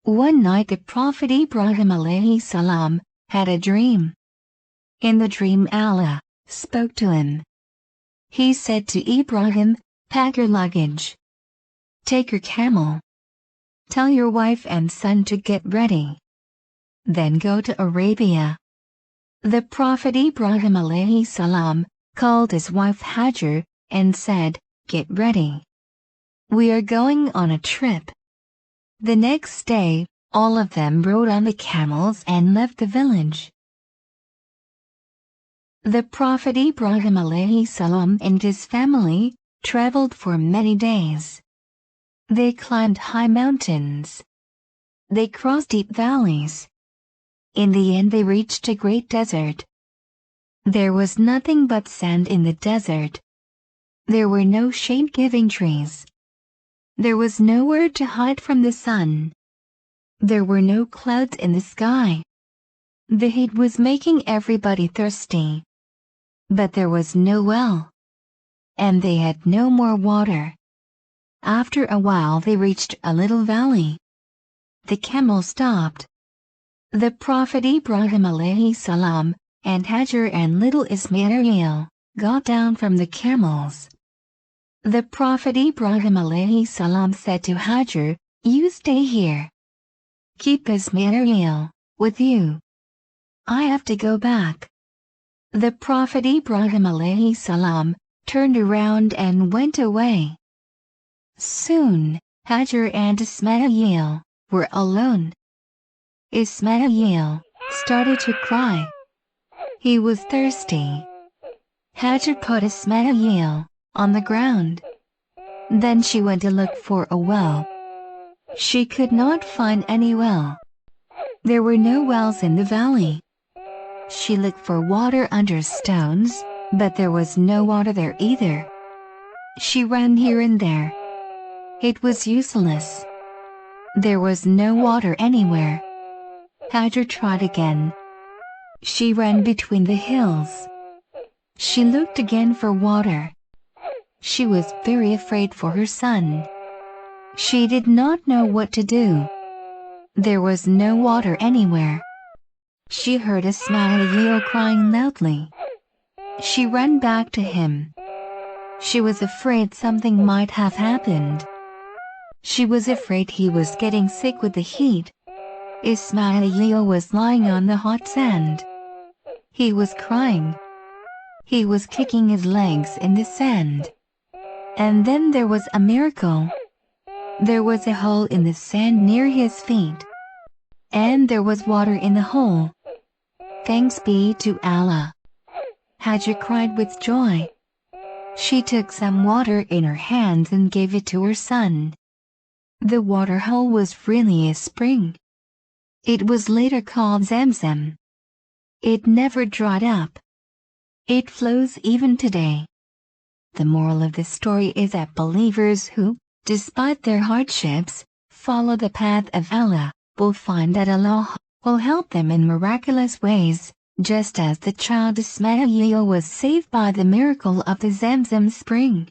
One night the Prophet Ibrahim alayhi salam had a dream. In the dream Allah spoke to him. He said to Ibrahim, "Pack your luggage. Take your camel. Tell your wife and son to get ready. Then go to Arabia." The Prophet Ibrahim alayhi salam called his wife Hajar and said, "Get ready. We are going on a trip." The next day, all of them rode on the camels and left the village. The Prophet Ibrahim alayhi salam and his family traveled for many days. They climbed high mountains. They crossed deep valleys. In the end they reached a great desert. There was nothing but sand in the desert. There were no shade-giving trees. There was nowhere to hide from the sun. There were no clouds in the sky. The heat was making everybody thirsty. But there was no well. And they had no more water. After a while they reached a little valley. The camel stopped. The Prophet Ibrahim alayhi salam and Hajar and little Ismael got down from the camels. The Prophet Ibrahim alayhi salam said to Hajar, "You stay here. Keep Ismael with you. I have to go back." The Prophet Ibrahim alayhi salam turned around and went away. Soon, Hajar and Ismael were alone. Ismael started to cry. He was thirsty. Hajar put Ismael on the ground. Then she went to look for a well. She could not find any well. There were no wells in the valley. She looked for water under stones, but there was no water there either. She ran here and there. It was useless. There was no water anywhere. Hajar tried again. She ran between the hills. She looked again for water. She was very afraid for her son. She did not know what to do. There was no water anywhere. She heard Ismael crying loudly. She ran back to him. She was afraid something might have happened. She was afraid he was getting sick with the heat. Ismael was lying on the hot sand. He was crying. He was kicking his legs in the sand. And then there was a miracle. There was a hole in the sand near his feet. And there was water in the hole. Thanks be to Allah. Hajar cried with joy. She took some water in her hands and gave it to her son. The water hole was really a spring. It was later called Zamzam. It never dried up. It flows even today. The moral of this story is that believers who, despite their hardships, follow the path of Allah, will find that Allah will help them in miraculous ways, just as the child Ismael was saved by the miracle of the Zamzam spring.